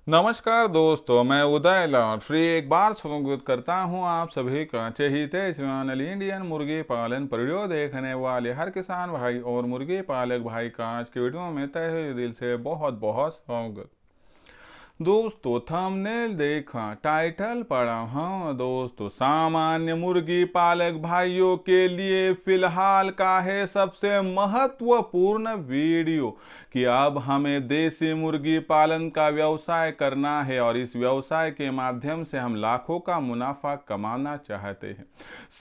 नमस्कार दोस्तों, मैं उदय लाल फ्री एक बार स्वागत करता हूं आप सभी का चहेते चैनल इंडियन मुर्गी पालन वीडियो देखने वाले हर किसान भाई और मुर्गी पालक भाई का आज के वीडियो में तहे दिल से बहुत बहुत स्वागत। दोस्तों थंबनेल देखा, टाइटल पढ़ा। हाँ दोस्तों, सामान्य मुर्गी पालक भाइयों के लिए फिलहाल का है सबसे महत्वपूर्ण वीडियो कि अब हमें देसी मुर्गी पालन का व्यवसाय करना है और इस व्यवसाय के माध्यम से हम लाखों का मुनाफा कमाना चाहते हैं।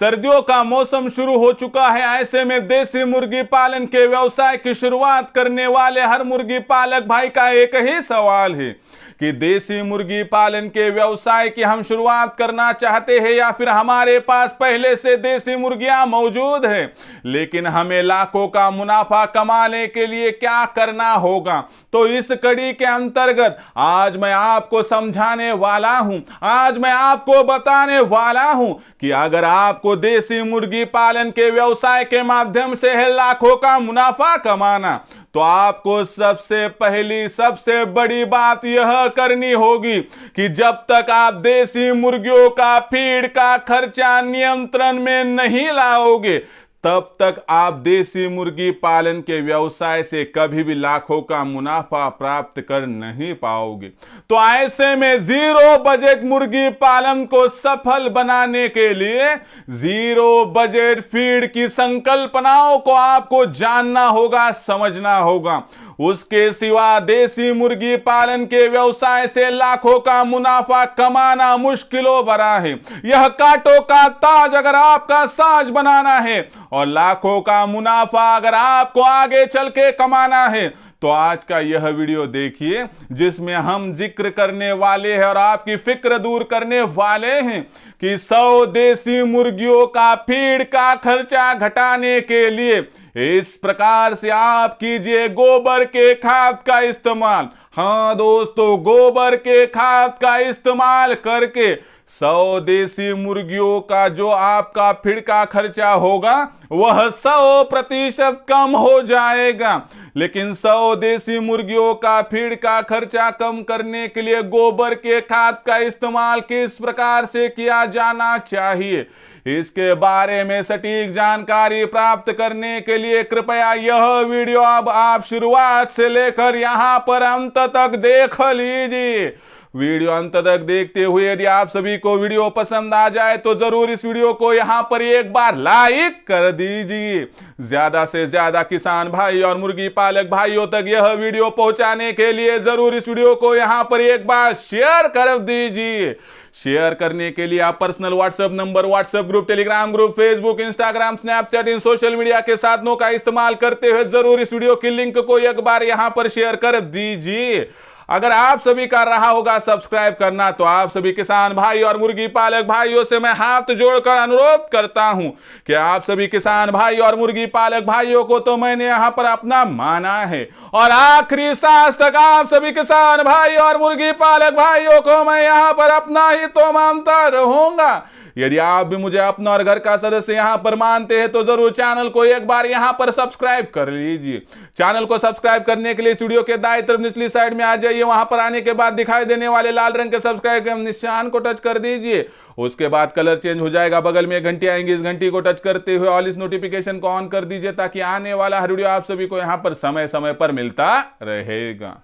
सर्दियों का मौसम शुरू हो चुका है, ऐसे में देसी मुर्गी पालन के व्यवसाय की शुरुआत करने वाले हर मुर्गी पालक भाई का एक ही सवाल है कि देसी मुर्गी पालन के व्यवसाय की हम शुरुआत करना चाहते हैं या फिर हमारे पास पहले से देसी मुर्गियां मौजूद है, लेकिन हमें लाखों का मुनाफा कमाने के लिए क्या करना होगा। तो इस कड़ी के अंतर्गत आज मैं आपको समझाने वाला हूं, आज मैं आपको बताने वाला हूं कि अगर आपको देसी मुर्गी पालन के व्यवसाय के माध्यम से है लाखों का मुनाफा कमाना, तो आपको सबसे पहली सबसे बड़ी बात यह करनी होगी कि जब तक आप देसी मुर्गियों का फीड का खर्चा नियंत्रण में नहीं लाओगे, तब तक आप देसी मुर्गी पालन के व्यवसाय से कभी भी लाखों का मुनाफा प्राप्त कर नहीं पाओगे। तो ऐसे में जीरो बजट मुर्गी पालन को सफल बनाने के लिए जीरो बजट फीड की संकल्पनाओं को आपको जानना होगा, समझना होगा। उसके सिवा देसी मुर्गी पालन के व्यवसाय से लाखों का मुनाफा कमाना मुश्किलों भरा है। यह कांटों का ताज अगर आपका साज बनाना है और लाखों का मुनाफा अगर आपको आगे चल के कमाना है, तो आज का यह वीडियो देखिए जिसमें हम जिक्र करने वाले हैं और आपकी फिक्र दूर करने वाले हैं कि 100 देसी मुर्गियों का फीड का खर्चा घटाने के लिए इस प्रकार से आप कीजिए गोबर के खाद का इस्तेमाल। हाँ दोस्तों, गोबर के खाद का इस्तेमाल करके 100 देसी मुर्गियों का जो आपका फीड का खर्चा होगा वह 100% कम हो जाएगा। लेकिन 100 देसी मुर्गियों का फीड का खर्चा कम करने के लिए गोबर के खाद का इस्तेमाल किस प्रकार से किया जाना चाहिए, इसके बारे में सटीक जानकारी प्राप्त करने के लिए कृपया यह वीडियो अब आप शुरुआत से लेकर यहां पर अंत तक देख लीजिए। वीडियो अंत तक देखते हुए यदि आप सभी को वीडियो पसंद आ जाए तो जरूर इस वीडियो को यहां पर एक बार लाइक कर दीजिए। ज्यादा से ज्यादा किसान भाई और मुर्गी पालक भाइयों तक यह वीडियो पहुंचाने के लिए जरूर इस वीडियो को यहां पर एक बार शेयर कर दीजिए। शेयर करने के लिए आप personal WhatsApp number, WhatsApp group, Telegram group, Facebook, Instagram, Snapchat इन सोशल मीडिया के साधनों का इस्तेमाल करते हुए जरूर इस वीडियो की लिंक को एक बार यहां पर शेयर कर दीजिए। अगर आप सभी कर रहा होगा सब्सक्राइब करना, तो आप सभी किसान भाई और मुर्गी पालक भाइयों से मैं हाथ जोड़कर अनुरोध करता हूं कि आप सभी किसान भाई और मुर्गी पालक भाइयों को तो मैंने यहां पर अपना माना है और आखिरी सांस तक आप सभी किसान भाई और मुर्गी पालक भाइयों को मैं यहां पर अपना ही तो मानता रहूंगा। यदि आप भी मुझे अपना और घर का सदस्य यहां पर मानते हैं तो जरूर चैनल को एक बार यहां पर सब्सक्राइब कर लीजिए। चैनल को सब्सक्राइब करने के लिए इस वीडियो के दाईं तरफ निचली साइड में आ जाइए। वहां पर आने के बाद दिखाई देने वाले लाल रंग के सब्सक्राइब के निशान को टच कर दीजिए। उसके बाद कलर चेंज हो जाएगा, बगल में घंटी आएंगी, इस घंटी को टच करते हुए ऑल इस नोटिफिकेशन को ऑन कर दीजिए ताकि आने वाला हर वीडियो आप सभी को यहां पर समय समय पर मिलता रहेगा।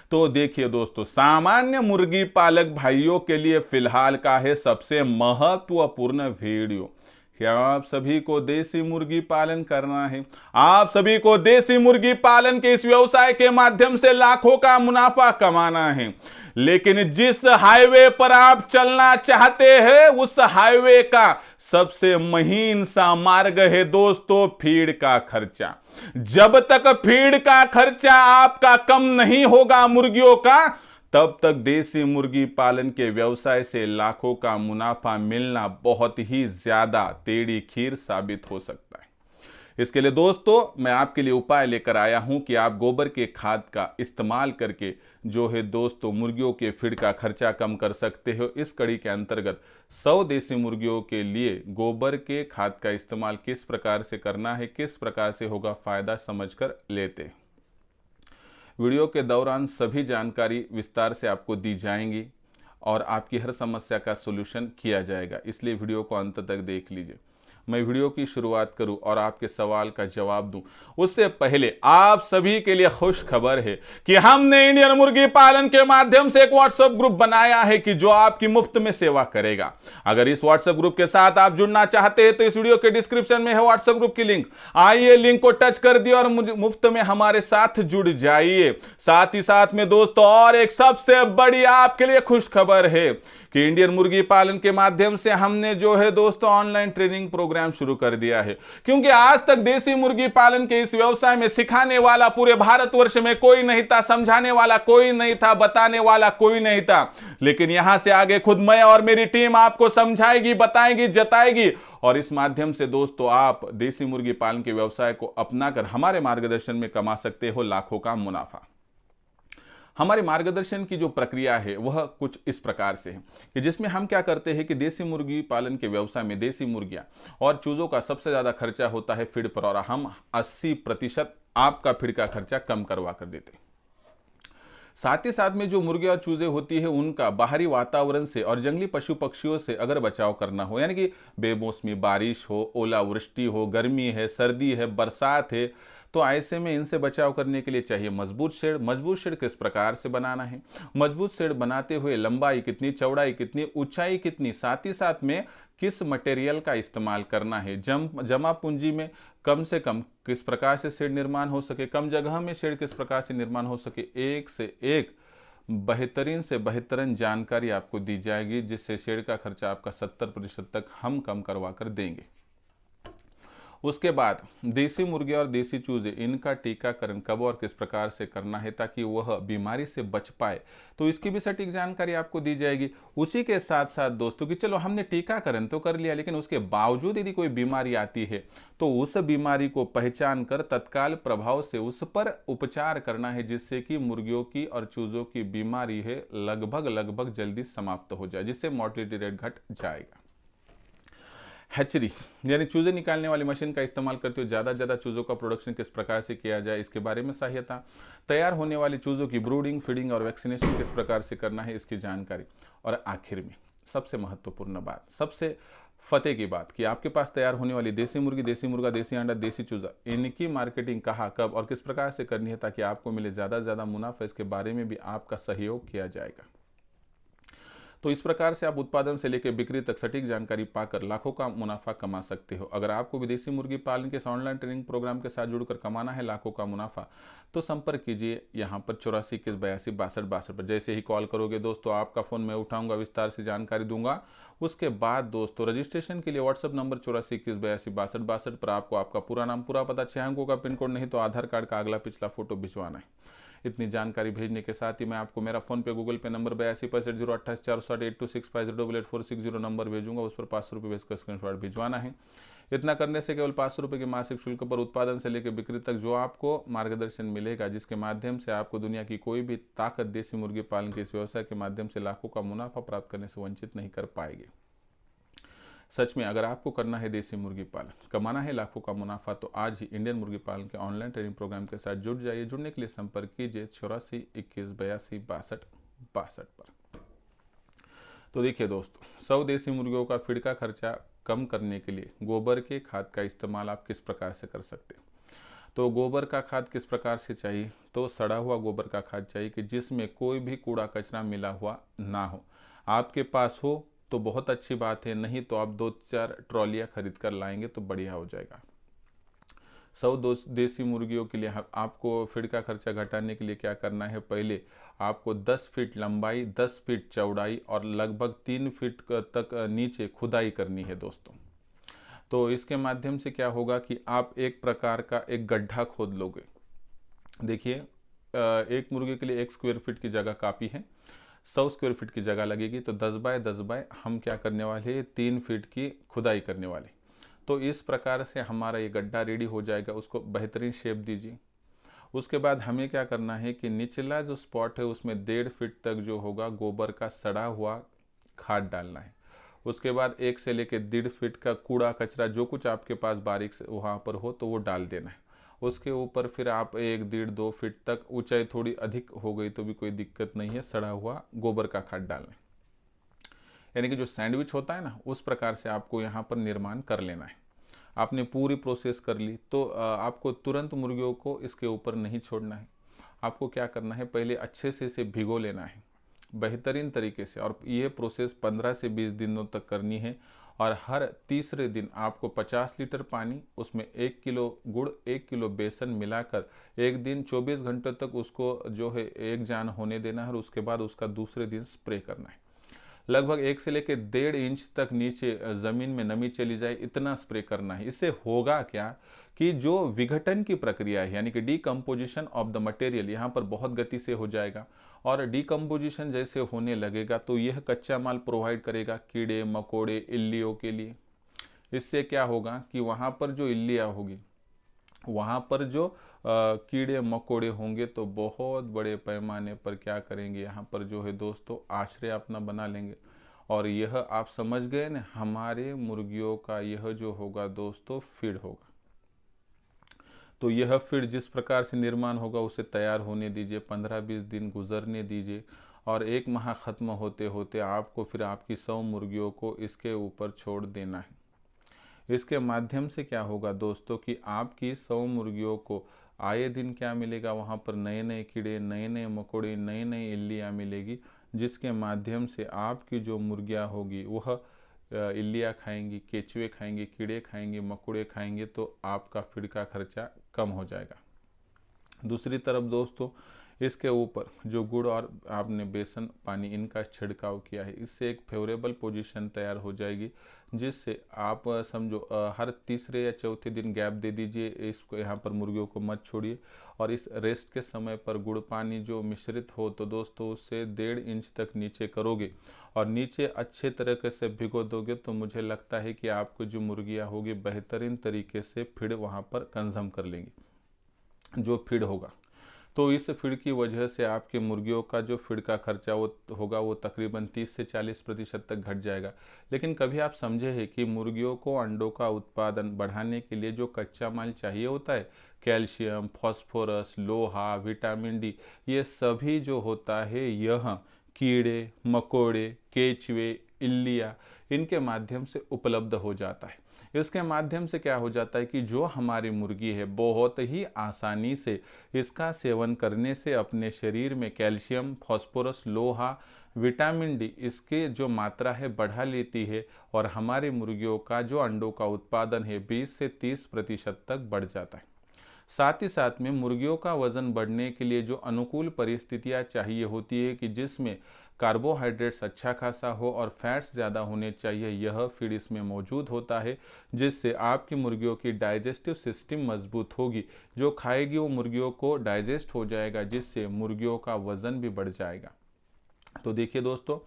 तो देखिए दोस्तों, सामान्य मुर्गी पालक भाइयों के लिए फिलहाल का है सबसे महत्वपूर्ण वीडियो। क्या आप सभी को देसी मुर्गी पालन करना है? आप सभी को देसी मुर्गी पालन के इस व्यवसाय के माध्यम से लाखों का मुनाफा कमाना है, लेकिन जिस हाईवे पर आप चलना चाहते हैं उस हाईवे का सबसे महीन सा मार्ग है दोस्तों फीड का खर्चा। जब तक फीड का खर्चा आपका कम नहीं होगा मुर्गियों का, तब तक देसी मुर्गी पालन के व्यवसाय से लाखों का मुनाफा मिलना बहुत ही ज्यादा टेढ़ी खीर साबित हो सकता है। इसके लिए दोस्तों मैं आपके लिए उपाय लेकर आया हूं कि आप गोबर के खाद का इस्तेमाल करके जो है दोस्तों मुर्गियों के फीड का खर्चा कम कर सकते हो। इस कड़ी के अंतर्गत 100 देसी मुर्गियों के लिए गोबर के खाद का इस्तेमाल किस प्रकार से करना है, किस प्रकार से होगा फायदा, समझकर लेते हैं। वीडियो के दौरान सभी जानकारी विस्तार से आपको दी जाएंगी और आपकी हर समस्या का सॉल्यूशन किया जाएगा, इसलिए वीडियो को अंत तक देख लीजिए। मैं वीडियो की शुरुआत करूं और आपके सवाल का जवाब दूं उससे पहले आप सभी के लिए खुश खबर है कि हमने इंडियन मुर्गी पालन के माध्यम से एक व्हाट्सएप ग्रुप बनाया है कि जो आपकी मुफ्त में सेवा करेगा। अगर इस व्हाट्सएप ग्रुप के साथ आप जुड़ना चाहते हैं तो इस वीडियो के डिस्क्रिप्शन में है व्हाट्सएप ग्रुप की लिंक, आइए लिंक को टच कर दिए और मुफ्त में हमारे साथ जुड़ जाइए। साथ ही साथ में दोस्तों और एक सबसे बड़ी आपके लिए खुश खबर है कि इंडियन मुर्गी पालन के माध्यम से हमने जो है दोस्तों ऑनलाइन ट्रेनिंग प्रोग्राम शुरू कर दिया है, क्योंकि आज तक देसी मुर्गी पालन के इस व्यवसाय में सिखाने वाला पूरे भारतवर्ष में कोई नहीं था, समझाने वाला कोई नहीं था, बताने वाला कोई नहीं था। लेकिन यहां से आगे खुद मैं और मेरी टीम आपको समझाएगी, बताएगी, जताएगी और इस माध्यम से दोस्तों आप देसी मुर्गी पालन के व्यवसाय को अपनाकर हमारे मार्गदर्शन में कमा सकते हो लाखों का मुनाफा। हमारे मार्गदर्शन की जो प्रक्रिया है वह कुछ इस प्रकार से है कि जिसमें हम क्या करते हैं कि देसी मुर्गी पालन के व्यवसाय में देसी मुर्गियां और चूजों का सबसे ज्यादा खर्चा होता है फीड पर, और हम 80% आपका फीड का खर्चा कम करवा कर देते हैं। साथ ही साथ में जो मुर्गे और चूजे होती है उनका बाहरी वातावरण से और जंगली पशु पक्षियों से अगर बचाव करना हो, यानी कि बेमौसमी बारिश हो, ओलावृष्टि हो, गर्मी है, सर्दी है, बरसात है, तो ऐसे में इनसे बचाव करने के लिए चाहिए मजबूत शेड। मजबूत शेड किस प्रकार से बनाना है, मजबूत शेड बनाते हुए लंबाई कितनी, चौड़ाई कितनी, ऊंचाई कितनी, साथ ही साथ में किस मटेरियल का इस्तेमाल करना है, जमा पूंजी में कम से कम किस प्रकार से शेड निर्माण हो सके, कम जगह में शेड किस प्रकार से निर्माण हो सके, एक से एक बेहतरीन से बेहतरीन जानकारी आपको दी जाएगी, जिससे शेड का खर्चा आपका 70% तक हम कम करवा कर देंगे। उसके बाद देसी मुर्गे और देसी चूजे इनका टीकाकरण कब और किस प्रकार से करना है ताकि वह बीमारी से बच पाए, तो इसकी भी सटीक जानकारी आपको दी जाएगी। उसी के साथ साथ दोस्तों कि चलो हमने टीकाकरण तो कर लिया, लेकिन उसके बावजूद यदि कोई बीमारी आती है तो उस बीमारी को पहचान कर तत्काल प्रभाव से उस पर उपचार करना है, जिससे कि मुर्गियों की और चूजों की बीमारी है लगभग जल्दी समाप्त हो जाए, जिससे मोर्टेलिटी रेट घट जाएगा। हैचरी यानी चूजे निकालने वाली मशीन का इस्तेमाल करते हुए ज़्यादा से ज़्यादा चूजों का प्रोडक्शन किस प्रकार से किया जाए, इसके बारे में सहायता। तैयार होने वाली चूजों की ब्रूडिंग, फीडिंग और वैक्सीनेशन किस प्रकार से करना है, इसकी जानकारी। और आखिर में सबसे महत्वपूर्ण बात, सबसे फतेह की बात कि आपके पास तैयार होने वाली देसी मुर्गी, देसी मुर्गा, देसी अंडा, देसी चूजा, इनकी मार्केटिंग कहाँ, कब और किस प्रकार से करनी है ताकि आपको मिले ज़्यादा से ज़्यादा मुनाफा, इसके बारे में भी आपका सहयोग किया जाएगा। तो इस प्रकार से आप उत्पादन से लेकर बिक्री तक सटीक जानकारी पाकर लाखों का मुनाफा कमा सकते हो। अगर आपको विदेशी मुर्गी पालन के ऑनलाइन ट्रेनिंग प्रोग्राम के साथ जुड़कर कमाना है लाखों का मुनाफा, तो संपर्क कीजिए यहाँ पर 84 21 82 62 पर। जैसे ही कॉल करोगे दोस्तों आपका फ़ोन मैं उठाऊंगा, विस्तार से जानकारी दूंगा। उसके बाद दोस्तों रजिस्ट्रेशन के लिए व्हाट्सअप नंबर 84 21 82 62 पर आपको आपका पूरा नाम, पूरा पता, 6 अंकों का पिन कोड, नहीं तो आधार कार्ड का अगला पिछला फोटो भिजवाना है। इतनी जानकारी भेजने के साथ ही मैं आपको मेरा फोन पे, गूगल पे नंबर 82 नंबर भेजूंगा, उस पर 500 रुपये भेजकर स्क्रीनशॉट भिजवाना है। इतना करने से केवल 500 रुपये के मासिक शुल्क पर उत्पादन से लेकर बिक्री तक जो आपको मार्गदर्शन मिलेगा, जिसके माध्यम से आपको दुनिया की कोई भी ताकत देसी मुर्गी पालन के इस व्यवसाय के माध्यम से लाखों का मुनाफा प्राप्त करने से वंचित नहीं कर पाएगी। सच में अगर आपको करना है देसी मुर्गी पालन, कमाना है लाखों का मुनाफा, तो आज ही इंडियन मुर्गी पालन के ऑनलाइन ट्रेनिंग प्रोग्राम के साथ जुड़ जाइए। जुड़ने के लिए संपर्क कीजिए 84 21 82 62 पर। तो देखिए दोस्तों, 100 देसी मुर्गियों का फीड का खर्चा कम करने के लिए गोबर के खाद का इस्तेमाल आप किस प्रकार से कर सकते हैं। तो गोबर का खाद किस प्रकार से चाहिए, तो सड़ा हुआ गोबर का खाद चाहिए कि जिसमें कोई भी कूड़ा कचरा मिला हुआ ना हो। आपके पास हो तो बहुत अच्छी बात है, नहीं तो आप 2-4 ट्रॉलियाँ खरीद कर लाएंगे तो बढ़िया हो जाएगा। 100 देसी मुर्गियों के लिए आपको फीड का खर्चा घटाने के लिए क्या करना है, पहले आपको 10 फीट लंबाई, 10 फीट चौड़ाई और लगभग 3 फीट तक नीचे खुदाई करनी है दोस्तों। तो इसके माध्यम से क्या होगा कि आप एक प्रकार का एक गड्ढा खोद लोगे। देखिए, एक मुर्गी के लिए 1 स्क्वायर फीट की जगह काफ़ी है, 100 स्क्वायर फीट की जगह लगेगी, तो 10 बाय 10 बाय हम क्या करने वाले, 3 फीट की खुदाई करने वाले। तो इस प्रकार से हमारा ये गड्ढा रेडी हो जाएगा, उसको बेहतरीन शेप दीजिए। उसके बाद हमें क्या करना है कि निचला जो स्पॉट है उसमें 1.5 फीट तक जो होगा गोबर का सड़ा हुआ खाद डालना है। उसके बाद 1 से लेकर 1.5 फीट का कूड़ा कचरा जो कुछ आपके पास बारीक से वहाँ पर हो तो वो डाल देना है। उसके ऊपर फिर आप 1 डेढ़ 2 फीट तक, ऊंचाई थोड़ी अधिक हो गई तो भी कोई दिक्कत नहीं है, सड़ा हुआ गोबर का खाद डाल लें। यानी कि जो सैंडविच होता है ना, उस प्रकार से आपको यहाँ पर निर्माण कर लेना है। आपने पूरी प्रोसेस कर ली तो आपको तुरंत मुर्गियों को इसके ऊपर नहीं छोड़ना है। आपको क्या करना है, पहले अच्छे से इसे भिगो लेना है बेहतरीन तरीके से, और ये प्रोसेस 15 से 20 दिनों तक करनी है। और हर तीसरे दिन आपको 50 लीटर पानी, उसमें 1 किलो गुड़ 1 किलो बेसन मिलाकर एक दिन 24 घंटों तक उसको जो है एक जान होने देना है, और उसके बाद उसका दूसरे दिन स्प्रे करना है। लगभग 1 से लेकर 1.5 इंच तक नीचे ज़मीन में नमी चली जाए इतना स्प्रे करना है। इससे होगा क्या कि जो विघटन की प्रक्रिया है, यानी कि डीकम्पोजिशन ऑफ द मटेरियल, यहाँ पर बहुत गति से हो जाएगा। और डीकम्पोजिशन जैसे होने लगेगा तो यह कच्चा माल प्रोवाइड करेगा कीड़े मकोड़े इल्लियों के लिए। इससे क्या होगा कि वहाँ पर जो इल्लियाँ होगी, वहाँ पर जो कीड़े मकोड़े होंगे तो बहुत बड़े पैमाने पर क्या करेंगे, यहाँ पर जो है दोस्तों आश्रय अपना बना लेंगे। और यह आप समझ गए ना, हमारे मुर्गियों का यह जो होगा दोस्तों फीड होगा। तो यह फीड जिस प्रकार से निर्माण होगा उसे तैयार होने दीजिए, 15-20 दिन गुजरने दीजिए, और 1 माह खत्म होते होते आपको फिर आपकी 100 मुर्गियों को इसके ऊपर छोड़ देना है। इसके माध्यम से क्या होगा दोस्तों कि आपकी 100 मुर्गियों को आए दिन क्या मिलेगा, वहाँ पर नए नए कीड़े नए नए मकोड़े नई नई इल्लियाँ मिलेगी, जिसके माध्यम से आपकी जो मुर्गियाँ होगी वह इल्लियाँ खाएंगी, केचुए खाएंगे, कीड़े खाएंगे, मकोड़े खाएंगे, तो आपका फीड का खर्चा कम हो जाएगा। दूसरी तरफ दोस्तों, इसके ऊपर जो गुड़ और आपने बेसन पानी इनका छिड़काव किया है, इससे एक फेवरेबल पोजीशन तैयार हो जाएगी, जिससे आप समझो हर तीसरे या चौथे दिन गैप दे दीजिए, इसको यहाँ पर मुर्गियों को मत छोड़िए। और इस रेस्ट के समय पर गुड़ पानी जो मिश्रित हो तो दोस्तों उससे 1.5 इंच तक नीचे करोगे और नीचे अच्छे तरीके से भिगो दोगे, तो मुझे लगता है कि आपको जो मुर्गियाँ होगी बेहतरीन तरीके से फीड वहाँ पर कंज्यूम कर लेंगी जो फीड होगा। तो इस फीड की वजह से आपके मुर्गियों का जो फीड का खर्चा वो होगा वो तकरीबन 30 से 40% तक घट जाएगा। लेकिन कभी आप समझे हैं कि मुर्गियों को अंडों का उत्पादन बढ़ाने के लिए जो कच्चा माल चाहिए होता है, कैल्शियम, फास्फोरस, लोहा, विटामिन डी, ये सभी जो होता है यह कीड़े मकोड़े केचुए इल्लियाँ इनके माध्यम से उपलब्ध हो जाता है। इसके माध्यम से क्या हो जाता है कि जो हमारी मुर्गी है बहुत ही आसानी से इसका सेवन करने से अपने शरीर में कैल्शियम, फास्फोरस, लोहा, विटामिन डी इसके जो मात्रा है बढ़ा लेती है, और हमारी मुर्गियों का जो अंडों का उत्पादन है 20 से 30% तक बढ़ जाता है। साथ ही साथ में मुर्गियों का वजन बढ़ने के लिए जो अनुकूल परिस्थितियां चाहिए होती है कि जिसमें कार्बोहाइड्रेट्स अच्छा खासा हो और फैट्स ज़्यादा होने चाहिए, यह फीड इसमें मौजूद होता है, जिससे आपकी मुर्गियों की डाइजेस्टिव सिस्टम मजबूत होगी। जो खाएगी वो मुर्गियों को डाइजेस्ट हो जाएगा, जिससे मुर्गियों का वजन भी बढ़ जाएगा। तो देखिए दोस्तों,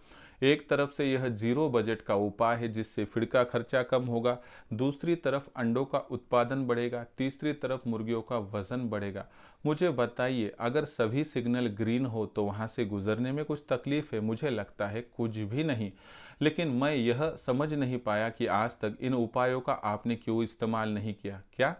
एक तरफ से यह जीरो बजट का उपाय है जिससे फीड का खर्चा कम होगा, दूसरी तरफ अंडों का उत्पादन बढ़ेगा, तीसरी तरफ मुर्गियों का वजन बढ़ेगा। मुझे बताइए, अगर सभी सिग्नल ग्रीन हो तो वहां से गुजरने में कुछ तकलीफ है? मुझे लगता है कुछ भी नहीं। लेकिन मैं यह समझ नहीं पाया कि आज तक इन उपायों का आपने क्यों इस्तेमाल नहीं किया। क्या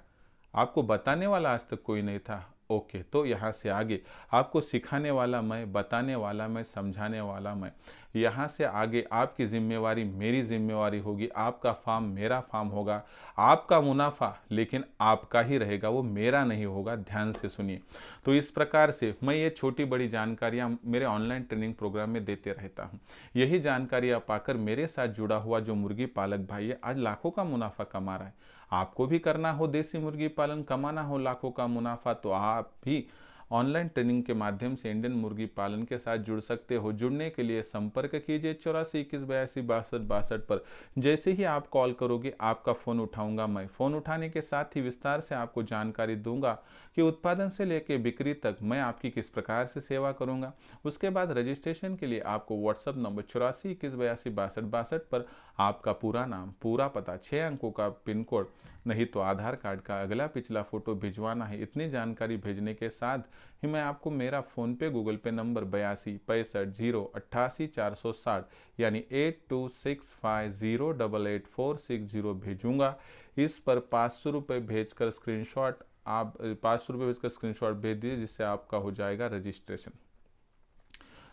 आपको बताने वाला आज तक कोई नहीं था? ओके, तो यहाँ से आगे आपको सिखाने वाला मैं, बताने वाला मैं, समझाने वाला मैं। यहाँ से आगे आपकी जिम्मेवारी मेरी जिम्मेवारी होगी, आपका फार्म मेरा फार्म होगा, आपका मुनाफा लेकिन आपका ही रहेगा, वो मेरा नहीं होगा। ध्यान से सुनिए। तो इस प्रकार से मैं ये छोटी बड़ी जानकारियाँ मेरे ऑनलाइन ट्रेनिंग प्रोग्राम में देते रहता हूँ। यही जानकारियाँ पाकर मेरे साथ जुड़ा हुआ जो मुर्गी पालक भाई है आज लाखों का मुनाफा कमा रहा है। आपको भी करना हो देसी मुर्गी पालन, कमाना हो लाखों का मुनाफा, तो आप भी ऑनलाइन ट्रेनिंग के माध्यम से इंडियन मुर्गी पालन के साथ जुड़ सकते हो। जुड़ने के लिए संपर्क कीजिए 84 21 82 62 पर। जैसे ही आप कॉल करोगे आपका फ़ोन उठाऊंगा मैं। फ़ोन उठाने के साथ ही विस्तार से आपको जानकारी दूंगा कि उत्पादन से लेकर बिक्री तक मैं आपकी किस प्रकार से सेवा करूंगा। उसके बाद रजिस्ट्रेशन के लिए आपको व्हाट्सअप नंबर 84 21 82 62 पर आपका पूरा नाम, पूरा पता, 6 अंकों का पिन कोड, नहीं तो आधार कार्ड का अगला पिछला फोटो भिजवाना है। इतनी जानकारी भेजने के साथ ही मैं आपको मेरा फ़ोन पे गूगल पे नंबर 82 65 0 88 460 यानी 8265088460 भेजूंगा। इस पर 500 रुपये भेजकर स्क्रीनशॉट आप 500 रुपये इसका स्क्रीनशॉट भेज दीजिए, जिससे आपका हो जाएगा रजिस्ट्रेशन।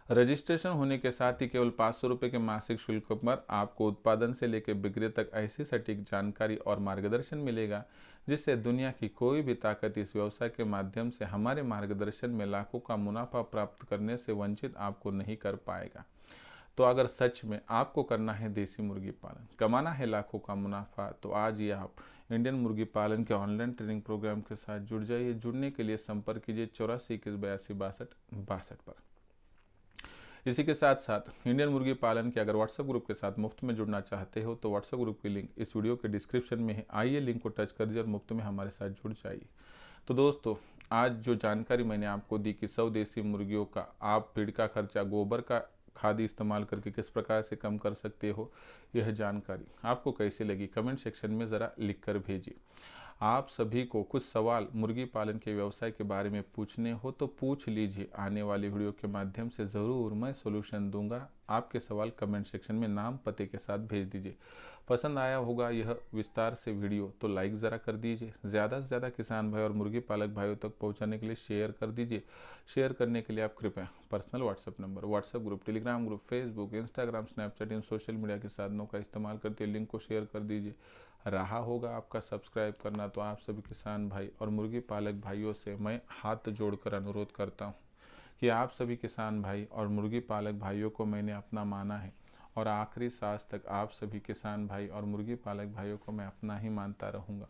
रजिस्ट्रेशन होने के साथ ही केवल 500 रुपये के मासिक शुल्क पर आपको उत्पादन से लेकर बिक्री तक ऐसी सटीक जानकारी और मार्गदर्शन मिलेगा, जिससे दुनिया की कोई भी ताकत इस व्यवसाय के माध्यम से हमारे मार्गदर्शन में लाखों का मुनाफा प्राप्त करने से वंचित आपको नहीं कर पाएगा। तो अगर सच में आपको करना है देसी मुर्गी पालन, कमाना है लाखों का मुनाफा, तो आज ही आप इंडियन मुर्गी पालन के ऑनलाइन ट्रेनिंग प्रोग्राम के साथ जुड़ जाइए। जुड़ने के लिए संपर्क कीजिए 84 21 82 62 पर। इसी के साथ साथ इंडियन मुर्गी पालन के अगर व्हाट्सएप ग्रुप के साथ मुफ्त में जुड़ना चाहते हो तो व्हाट्सएप ग्रुप की लिंक इस वीडियो के डिस्क्रिप्शन में है। आइए लिंक को टच कर दीजिए और मुफ्त में हमारे साथ जुड़ जाइए। तो दोस्तों, आज जो जानकारी मैंने आपको दी कि 100 देसी मुर्गियों का आप फीड का खर्चा, गोबर का खाद इस्तेमाल करके किस प्रकार से कम कर सकते हो, यह जानकारी आपको कैसे लगी कमेंट सेक्शन में ज़रा लिख कर भेजिए। आप सभी को कुछ सवाल मुर्गी पालन के व्यवसाय के बारे में पूछने हो तो पूछ लीजिए, आने वाली वीडियो के माध्यम से ज़रूर मैं सोल्यूशन दूंगा। आपके सवाल कमेंट सेक्शन में नाम पते के साथ भेज दीजिए। पसंद आया होगा यह विस्तार से वीडियो तो लाइक ज़रा कर दीजिए। ज़्यादा से ज़्यादा किसान भाई और मुर्गी पालक भाइयों तक पहुंचाने के लिए शेयर कर दीजिए। शेयर करने के लिए आप कृपया personal WhatsApp number, WhatsApp group, Telegram group, Facebook, Instagram, Snapchat इन सोशल मीडिया के साधनों का इस्तेमाल करते लिंक को शेयर कर दीजिए। रहा होगा आपका सब्सक्राइब करना, तो आप सभी किसान भाई और मुर्गी पालक भाइयों से मैं हाथ जोड़कर अनुरोध करता हूं कि आप सभी किसान भाई और मुर्गी पालक भाइयों को मैंने अपना माना है और आखिरी सांस तक आप सभी किसान भाई और मुर्गी पालक भाइयों को मैं अपना ही मानता रहूँगा।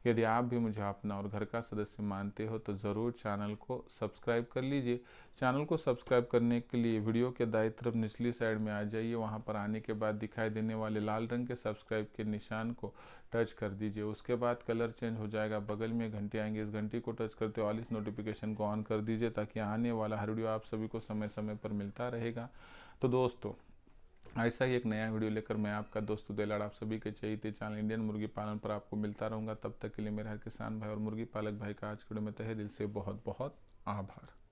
यदि आप भी मुझे अपना और घर का सदस्य मानते हो तो ज़रूर चैनल को सब्सक्राइब कर लीजिए। चैनल को सब्सक्राइब करने के लिए वीडियो के दाईं तरफ निचली साइड में आ जाइए। वहां पर आने के बाद दिखाई देने वाले लाल रंग के सब्सक्राइब के निशान को टच कर दीजिए। उसके बाद कलर चेंज हो जाएगा, बगल में घंटी आएंगे, इस घंटी को टच करते ऑल इस नोटिफिकेशन को ऑन कर दीजिए, ताकि आने वाला हर वीडियो आप सभी को समय समय पर मिलता रहेगा। तो दोस्तों, ऐसा ही एक नया वीडियो लेकर मैं आपका दोस्त उदयलाल आप सभी के चहेते चैनल इंडियन मुर्गी पालन पर आपको मिलता रहूंगा। तब तक के लिए मेरे हर किसान भाई और मुर्गी पालक भाई का आज के वीडियो में तहे दिल से बहुत बहुत आभार।